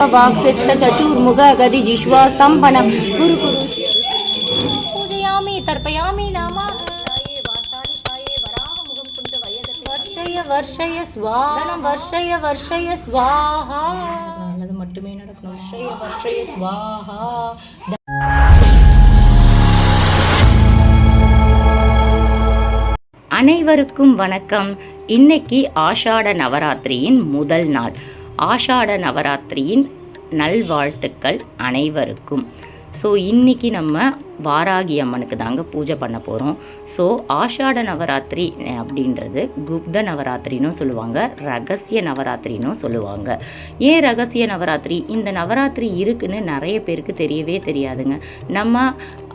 वाक्सित चचुर्मुख गति जिह्वा स्तंभन गुरु पूजयामि तर्पयामि नमः वर्षय वर्षय स्वाहा वर्षय वर्षय स्वाहा அது மட்டுமே நடக்கணும் वर्षय वर्षय स्वाहा அனைவருக்கும் வணக்கம். இன்னைக்கு ஆஷாட நவராத்திரியின் முதல் நாள். ஆஷாட நவராத்திரியின் நல்வாழ்த்துக்கள் அனைவருக்கும். ஸோ இன்றைக்கி நம்ம வாராகி அம்மனுக்கு தாங்க பூஜை பண்ண போகிறோம். ஸோ ஆஷாட நவராத்திரி அப்படின்றது குப்த நவராத்திரின்னு சொல்லுவாங்க, ரகசிய நவராத்திரின்னு சொல்லுவாங்க. ஏன் ரகசிய நவராத்திரி? இந்த நவராத்திரி இருக்குன்னு நிறைய பேருக்கு தெரியவே தெரியாதுங்க. நம்ம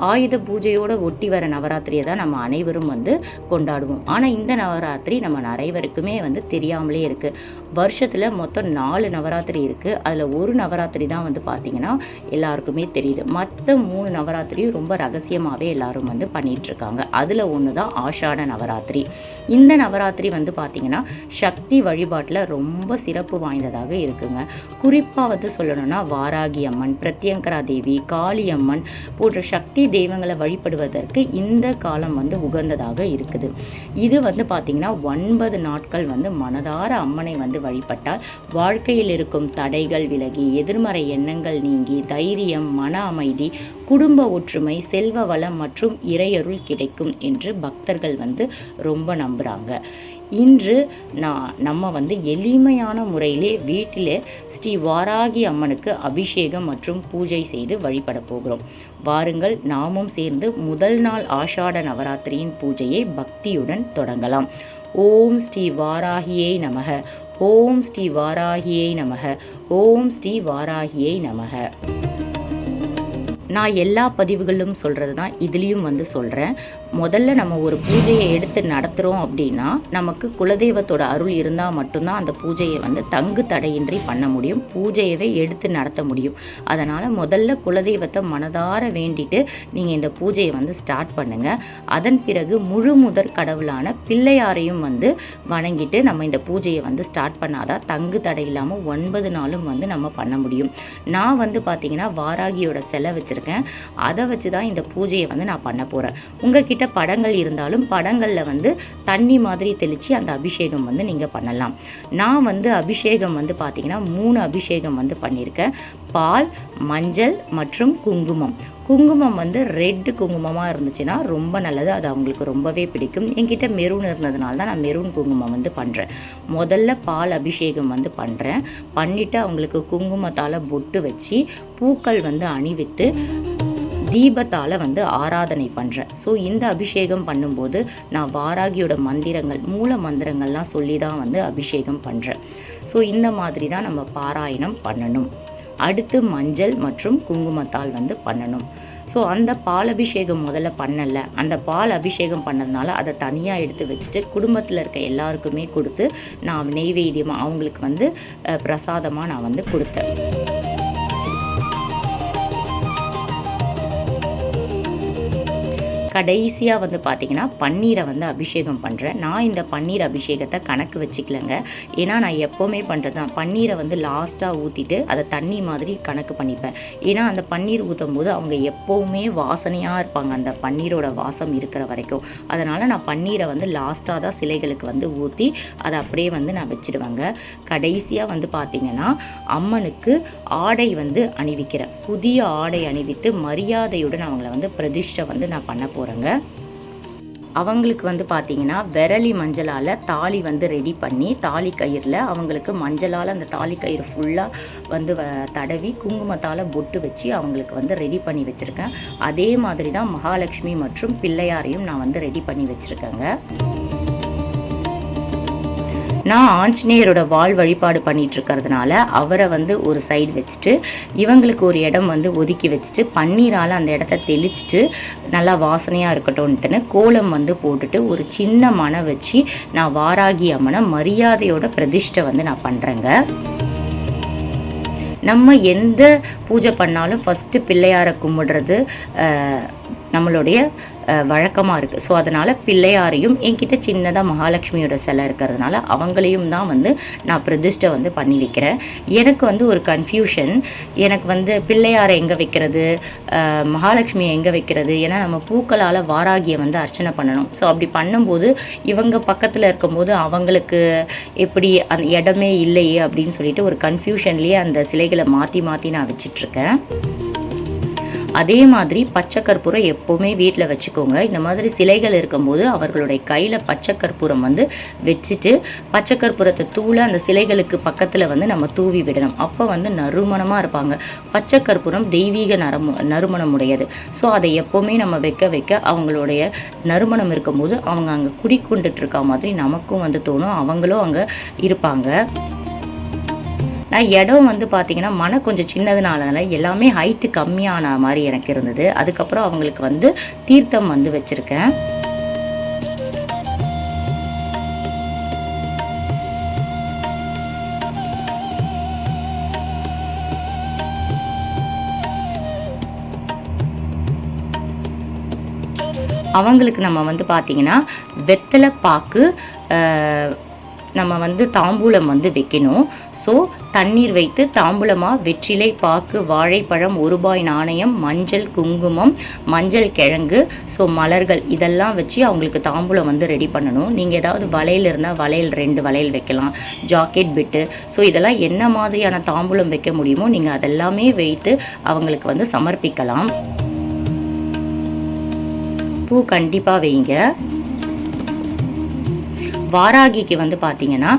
ஆயுத பூஜையோடு ஒட்டி வர நவராத்திரியை தான் நம்ம அனைவரும் கொண்டாடுவோம். ஆனால் இந்த நவராத்திரி நம்ம அனைவருக்குமே தெரியாமலே இருக்குது. வருஷத்தில் மொத்தம் 4 நவராத்திரி இருக்குது. அதில் ஒரு நவராத்திரி தான் பார்த்திங்கன்னா எல்லாருக்குமே தெரியுது. மற்ற 3 நவராத்திரியும் ரொம்ப ரகசியமாகவே எல்லாரும் பண்ணிகிட்ருக்காங்க. அதில் ஒன்று தான் ஆஷாட நவராத்திரி. இந்த நவராத்திரி பார்த்திங்கன்னா சக்தி வழிபாட்டில் ரொம்ப சிறப்பு வாய்ந்ததாக இருக்குங்க. குறிப்பாக சொல்லணும்னா வாராகி அம்மன், பிரத்யங்கரா தேவி, காளி அம்மன் போன்ற சக்தி தெய்வங்களை வழிபடுவதற்கு இந்த காலம் உகந்ததாக இருக்குது. இது பார்த்திங்கன்னா 9 நாட்கள் மனதார அம்மனை வழிபட்டால் வாழ்க்கையில் இருக்கும் தடைகள் விலகி, எதிர்மறை எண்ணங்கள் நீங்கி, தைரியம், மன அமைதி, குடும்ப ஒற்றுமை, செல்வ வளம் மற்றும் இறையருள் கிடைக்கும் என்று பக்தர்கள் ரொம்ப நம்புகிறாங்க. இன்று நம்ம எளிமையான முறையிலே வீட்டிலே ஸ்ரீ வாராகி அம்மனுக்கு அபிஷேகம் மற்றும் பூஜை செய்து வழிபட போகிறோம். வாருங்கள், நாமும் சேர்ந்து முதல் நாள் ஆஷாட நவராத்திரியின் பூஜையை பக்தியுடன் தொடங்கலாம். ஓம் ஸ்ரீ வாராகியை நமக, ஓம் ஸ்ரீ வாராகியை நமக, ஓம் ஸ்ரீ வாராகியை நமக. நான் எல்லா பதிவுகளும் சொல்கிறது தான் இதுலேயும் சொல்கிறேன். முதல்ல நம்ம ஒரு பூஜையை எடுத்து நடத்துகிறோம் அப்படின்னா நமக்கு குலதெய்வத்தோட அருள் இருந்தால் மட்டும்தான் அந்த பூஜையை தங்கு தடையின்றி பண்ண முடியும், பூஜையவே எடுத்து நடத்த முடியும். அதனால் முதல்ல குலதெய்வத்தை மனதார வேண்டிட்டு நீங்கள் இந்த பூஜையை ஸ்டார்ட் பண்ணுங்கள். அதன் பிறகு முழு முதற் கடவுளான பிள்ளையாரையும் வணங்கிட்டு நம்ம இந்த பூஜையை ஸ்டார்ட் பண்ணாதான் தங்கு தடை இல்லாமல் 9 நாளும் நம்ம பண்ண முடியும். நான் பார்த்திங்கன்னா வாராகியோட சிலை வச்சுருக்கேன். அதை வச்சு தான் இந்த பூஜையை நான் பண்ண போகிறேன். உங்ககிட்ட படங்கள் இருந்தாலும் படங்களில் தண்ணி மாதிரி தெளித்து அந்த அபிஷேகம் நீங்கள் பண்ணலாம். நான் அபிஷேகம் பார்த்திங்கன்னா 3 அபிஷேகம் பண்ணியிருக்கேன். பால், மஞ்சள் மற்றும் குங்குமம். குங்குமம் ரெட் குங்குமமாக இருந்துச்சுன்னா ரொம்ப நல்லது, அது அவங்களுக்கு ரொம்பவே பிடிக்கும். என்கிட்ட மெரூன் இருந்ததுனால தான் நான் மெரூன் குங்குமம் பண்ணுறேன். முதல்ல பால் அபிஷேகம் பண்ணுறேன். பண்ணிவிட்டு அவங்களுக்கு குங்குமத்தால் பொட்டு வச்சு பூக்கள் அணிவித்து தீபத்தால் ஆராதனை பண்ணுறேன். ஸோ இந்த அபிஷேகம் பண்ணும்போது நான் வாராகியோட மந்திரங்கள், மூல மந்திரங்கள்லாம் சொல்லி தான் அபிஷேகம் பண்ணுறேன். ஸோ இந்த மாதிரி தான் நம்ம பாராயணம் பண்ணணும். அடுத்து மஞ்சள் மற்றும் குங்குமத்தால் பண்ணணும். ஸோ அந்த பால் அபிஷேகம் முதல்ல பண்ணலை, அந்த பால் அபிஷேகம் பண்ணதுனால அதை தனியாக எடுத்து வச்சுட்டு குடும்பத்தில் இருக்க எல்லாருக்குமே கொடுத்து நான் நெய்வேத்தியமாக அவங்களுக்கு பிரசாதமாக நான் கொடுத்தேன். கடைசியாக பார்த்திங்கன்னா பன்னீரை அபிஷேகம் பண்ணுறேன். நான் இந்த பன்னீர் அபிஷேகத்தை கணக்கு வச்சுக்கலங்க. ஏன்னா நான் எப்போவுமே பண்ணுறது தான், பன்னீரை லாஸ்ட்டாக ஊற்றிட்டு அதை தண்ணி மாதிரி கணக்கு பண்ணிப்பேன். ஏன்னா அந்த பன்னீர் ஊற்றும் போது அவங்க எப்போவுமே வாசனையாக இருப்பாங்க, அந்த பன்னீரோட வாசம் இருக்கிற வரைக்கும். அதனால் நான் பன்னீரை லாஸ்ட்டாக தான் சிலைகளுக்கு ஊற்றி அதை அப்படியே நான் வச்சுடுவேங்க. கடைசியாக பார்த்திங்கன்னா அம்மனுக்கு ஆடை அணிவிக்கிறேன். புதிய ஆடை அணிவித்து மரியாதையுடன் அவங்கள பிரதிஷ்டை நான் பண்ண போகிறேன். அவங்களுக்கு பார்த்திங்கன்னா விரலி மஞ்சளால் தாலி ரெடி பண்ணி தாலி கயிறில் அவங்களுக்கு மஞ்சளால் அந்த தாலி கயிறு ஃபுல்லாக தடவி குங்குமத்தால் பொட்டு வச்சு அவங்களுக்கு ரெடி பண்ணி வச்சுருக்கேன். அதே மாதிரி தான் மகாலட்சுமி மற்றும் பிள்ளையாரையும் நான் ரெடி பண்ணி வச்சுருக்கேங்க. நான் ஆஞ்சநேயரோட வாள் வழிபாடு பண்ணிகிட்டு இருக்கிறதுனால அவரை ஒரு சைடு வச்சுட்டு இவங்களுக்கு ஒரு இடம் ஒதுக்கி வச்சுட்டு பன்னீரால் அந்த இடத்த தெளிச்சுட்டு நல்லா வாசனையாக இருக்கட்டும்ன்ட்டுன்னு கோலம் போட்டுட்டு ஒரு சின்ன மனை வச்சு நான் வாராகி அம்மனை மரியாதையோட பிரதிஷ்டை நான் பண்ணுறேங்க. நம்ம எந்த பூஜை பண்ணாலும் ஃபஸ்ட்டு பிள்ளையாரை கும்பிடுறது நம்மளுடைய வழக்கமாக இருக்குது. ஸோ அதனால் பிள்ளையாரையும் என்கிட்ட சின்னதாக மகாலட்சுமியோட சிலை இருக்கிறதுனால அவங்களையும் தான் வந்து நான் பிரதிஷ்டை வந்து பண்ணி வைக்கிறேன். எனக்கு வந்து ஒரு கன்ஃபியூஷன், எனக்கு வந்து பிள்ளையாரை எங்கே வைக்கிறது, மகாலட்சுமியை எங்கே வைக்கிறது, ஏன்னா நம்ம பூக்களால் வாராகியை வந்து அர்ச்சனை பண்ணணும். ஸோ அப்படி பண்ணும்போது இவங்க பக்கத்தில் இருக்கும்போது அவங்களுக்கு எப்படி அந்த இடமே இல்லையே அப்படின்னு சொல்லிட்டு ஒரு கன்ஃபியூஷன்லேயே அந்த சிலைகளை மாற்றி மாற்றி நான் வச்சிட்ருக்கேன். அதே மாதிரி பச்சை கற்பூரம் எப்போவுமே வீட்டில் வச்சுக்கோங்க. இந்த மாதிரி சிலைகள் இருக்கும்போது அவர்களுடைய கையில் பச்சை கற்பூரம் வந்து வச்சுட்டு பச்சை கற்பூரத்தை தூளை அந்த சிலைகளுக்கு பக்கத்தில் வந்து நம்ம தூவி விடணும். அப்போ வந்து நறுமணமாக இருப்பாங்க. பச்சை கற்பூரம் தெய்வீக நறுமணம் உடையது. ஸோ அதை எப்போவுமே நம்ம வைக்க வைக்க அவங்களுடைய நறுமணம் இருக்கும்போது அவங்க அங்கே குடிக்கொண்டுட்டு இருக்க மாதிரி நமக்கும் வந்து தோணும், அவங்களும் அங்கே இருப்பாங்க. இடம் வந்து பார்த்திங்கன்னா மனை கொஞ்சம் சின்னதுனால எல்லாமே ஹைட்டு கம்மியான மாதிரி எனக்கு இருந்தது. அதுக்கப்புறம் அவங்களுக்கு வந்து தீர்த்தம் வந்து வச்சுருக்கேன். அவங்களுக்கு நம்ம வந்து பார்த்திங்கன்னா வெத்தலை பாக்கு நம்ம வந்து தாம்பூலம் வந்து வைக்கணும். ஸோ தண்ணீர் வைத்து தாம்பூலமாக வெற்றிலை பாக்கு வாழைப்பழம் 1 ரூபாய் நாணயம் மஞ்சள் குங்குமம் மஞ்சள் கிழங்கு மலர்கள் இதெல்லாம் வச்சு அவங்களுக்கு தாம்பூலம் வந்து ரெடி பண்ணணும். நீங்கள் ஏதாவது வளையல் இருந்தால் வளையல் 2 வளையல் வைக்கலாம், ஜாக்கெட் பிட்டு. இதெல்லாம் என்ன மாதிரியான தாம்பூலம் வைக்க முடியுமோ நீங்கள் அதெல்லாமே வைத்து அவங்களுக்கு வந்து சமர்ப்பிக்கலாம். பூ கண்டிப்பாக வைங்க. வாராகிக்கு வந்து பார்த்திங்கன்னா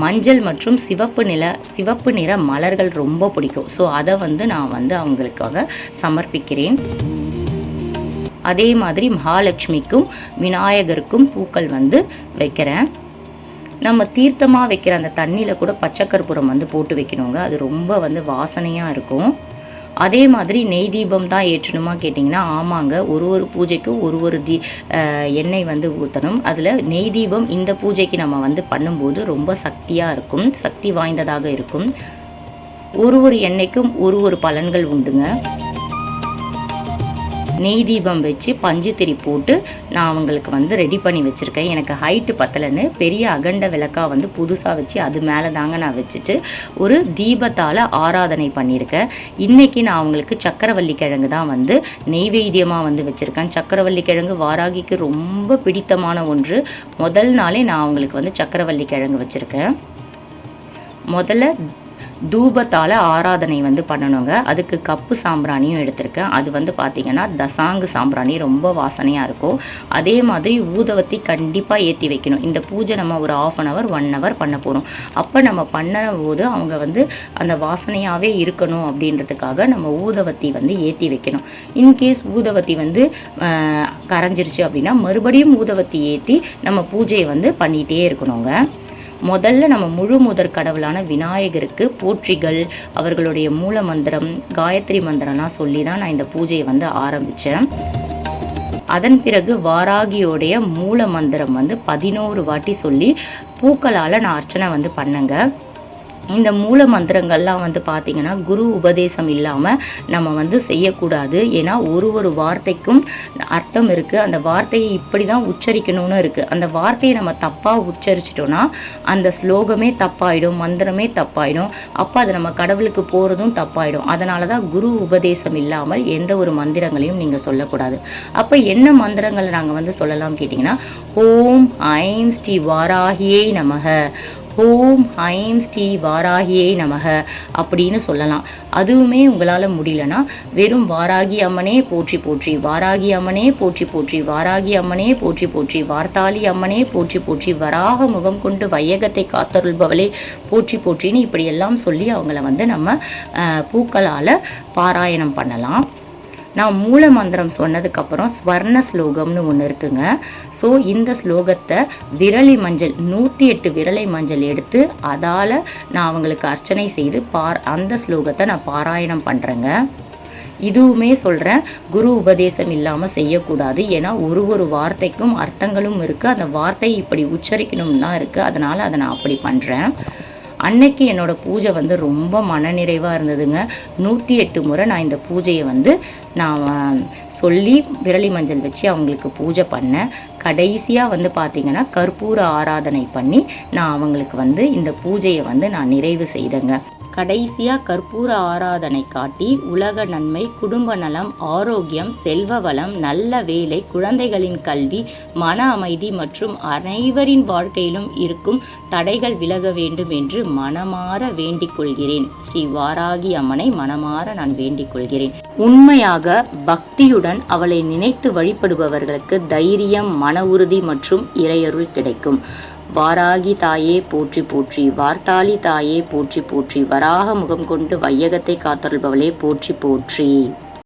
மஞ்சள் மற்றும் சிவப்பு நிற மலர்கள் ரொம்ப பிடிக்கும். ஸோ அதை வந்து நான் வந்து அவங்களுக்காக சமர்ப்பிக்கிறேன். அதே மாதிரி மகாலட்சுமிக்கும் விநாயகருக்கும் பூக்கள் வந்து வைக்கிறேன். நம்ம தீர்த்தமாக வைக்கிற அந்த தண்ணியில் கூட பச்சை கற்பூரம் வந்து போட்டு வைக்கணுங்க. அது ரொம்ப வந்து வாசனையாக இருக்கும். அதே மாதிரி நெய் தீபம் தான் ஏற்றணுமா கேட்டிங்கன்னா ஆமாங்க, ஒரு பூஜைக்கும் ஒரு எண்ணெய் வந்து ஊற்றணும். அதில் நெய் தீபம் இந்த பூஜைக்கு நம்ம வந்து பண்ணும்போது ரொம்ப சக்தியாக இருக்கும், சக்தி வாய்ந்ததாக இருக்கும். ஒரு எண்ணெய்க்கும் ஒரு பலன்கள் உண்டுங்க. நெய் தீபம் வச்சு பஞ்சு திரி போட்டு நான் அவங்களுக்கு வந்து ரெடி பண்ணி வச்சுருக்கேன். எனக்கு ஹைட்டு பத்தலைன்னு பெரிய அகண்ட விளக்காக வந்து புதுசாக வச்சு அது மேலே தாங்க நான் வச்சுட்டு ஒரு தீபத்தால் ஆராதனை பண்ணியிருக்கேன். இன்றைக்கி நான் அவங்களுக்கு சக்கரவள்ளி கிழங்கு தான் வந்து நெய்வேத்தியமாக வந்து வச்சுருக்கேன். சக்கரவள்ளி கிழங்கு வாராகிக்கு ரொம்ப பிடித்தமான ஒன்று. முதல் நாளே நான் அவங்களுக்கு வந்து சக்கரவள்ளி கிழங்கு வச்சுருக்கேன். முதல்ல தூபத்தால் ஆராதனை வந்து பண்ணணுங்க. அதுக்கு கப்பு சாம்பிராணியும் எடுத்திருக்கேன். அது வந்து பார்த்திங்கன்னா தசாங்கு சாம்பிராணி ரொம்ப வாசனையாக இருக்கும். அதே மாதிரி ஊதுவத்தி கண்டிப்பாக ஏற்றி வைக்கணும். இந்த பூஜை நம்ம ஒரு 1/2 hour 1 hour பண்ண போகிறோம். அப்போ நம்ம பண்ணும்போது அவங்க வந்து அந்த வாசனையாகவே இருக்கணும் அப்படின்றதுக்காக நம்ம ஊதுவத்தி வந்து ஏற்றி வைக்கணும். இன்கேஸ் ஊதுவத்தி வந்து கரைஞ்சிருச்சு அப்படின்னா மறுபடியும் ஊதுவத்தி ஏற்றி நம்ம பூஜையை வந்து பண்ணிகிட்டே இருக்கணுங்க. முதல்ல நம்ம முழு முதற் கடவுளான விநாயகருக்கு போற்றிகள், அவர்களுடைய மூல மந்திரம், காயத்ரி மந்திரம்லாம் சொல்லி தான் நான் இந்த பூஜையை வந்து ஆரம்பித்தேன். அதன் பிறகு வாராகியோடைய மூல மந்திரம் வந்து 11 வாட்டி சொல்லி பூக்களால் நான் அர்ச்சனை வந்து பண்ணேங்க. இந்த மூல மந்திரங்கள்லாம் வந்து பார்த்திங்கன்னா குரு உபதேசம் இல்லாமல் நம்ம வந்து செய்யக்கூடாது. ஏன்னா ஒரு வார்த்தைக்கும் அர்த்தம் இருக்குது. அந்த வார்த்தையை இப்படி தான் உச்சரிக்கணும்னு இருக்குது. அந்த வார்த்தையை நம்ம தப்பாக உச்சரிச்சிட்டோன்னா அந்த ஸ்லோகமே தப்பாயிடும், மந்திரமே தப்பாயிடும். அப்போ அது நம்ம கடவுளுக்கு போகிறதும் தப்பாயிடும். அதனால தான் குரு உபதேசம் இல்லாமல் எந்த ஒரு மந்திரங்களையும் நீங்கள் சொல்லக்கூடாது. அப்போ என்ன மந்திரங்களை நாங்கள் வந்து சொல்லலாம் கேட்டிங்கன்னா ஓம் ஐம் ஸ்ரீ வாராகியே நமக, ஓம் ஐம் ஸ்ரீ வாராகியை நமக அப்படின்னு சொல்லலாம். அதுவுமே உங்களால் முடியலன்னா வெறும் வாராகி அம்மனே போற்றி போற்றி, வாராகி அம்மனே போற்றி போற்றி, வாராகி அம்மனே போற்றி போற்றி, வார்த்தாளி அம்மனே போற்றி போற்றி, வராக முகம் கொண்டு வையகத்தை காத்தருள்பவளே போற்றி போற்றின்னு இப்படியெல்லாம் சொல்லி அவங்கள வந்து நம்ம பூக்களால் பாராயணம் பண்ணலாம். நான் மூல மந்திரம் சொன்னதுக்கப்புறம் ஸ்வர்ண ஸ்லோகம்னு ஒன்று இருக்குங்க. ஸோ இந்த ஸ்லோகத்தை விரலி மஞ்சள் 108 விரலை மஞ்சள் எடுத்து அதால் நான் அவங்களுக்கு அர்ச்சனை செய்து அந்த ஸ்லோகத்தை நான் பாராயணம் பண்ணுறேங்க. இதுவுமே சொல்கிறேன், குரு உபதேசம் இல்லாமல் செய்யக்கூடாது. ஏன்னா ஒரு வார்த்தைக்கும் அர்த்தங்களும் இருக்குது. அந்த வார்த்தை இப்படி உச்சரிக்கணும்னு தான் இருக்குது. அதனால் அதை நான் அப்படி பண்ணுறேன். அன்னைக்கு என்னோடய பூஜை வந்து ரொம்ப மனநிறைவாக இருந்ததுங்க. 108 முறை நான் இந்த பூஜையை வந்து நான் சொல்லி விரலி மஞ்சள் வச்சு அவங்களுக்கு பூஜை பண்ணேன். கடைசியாக வந்து பார்த்திங்கன்னா கற்பூர ஆராதனை பண்ணி நான் அவங்களுக்கு வந்து இந்த பூஜையை வந்து நான் நிறைவு செய்தேங்க. கடைசியாக கற்பூர ஆராதனை காட்டி உலக நன்மை, குடும்ப நலம், ஆரோக்கியம், செல்வ வளம், நல்ல வேலை, குழந்தைகளின் கல்வி, மன அமைதி மற்றும் அனைவரின் வாழ்க்கையிலும் இருக்கும் தடைகள் விலக வேண்டும் என்று மனமாற வேண்டிக் கொள்கிறேன். ஸ்ரீ வாராகி அம்மனை மனமாற நான் வேண்டிக் கொள்கிறேன். உண்மையாக பக்தியுடன் அவளை நினைத்து வழிபடுபவர்களுக்கு தைரியம், மன உறுதி மற்றும் இறையருள் கிடைக்கும். வாராகி தாயே போற்றி போற்றி, வார்த்தாளி தாயே போற்றி போற்றி, வராக முகம் கொண்டு வையகத்தை காத்தருள்பவளே போற்றி போற்றி.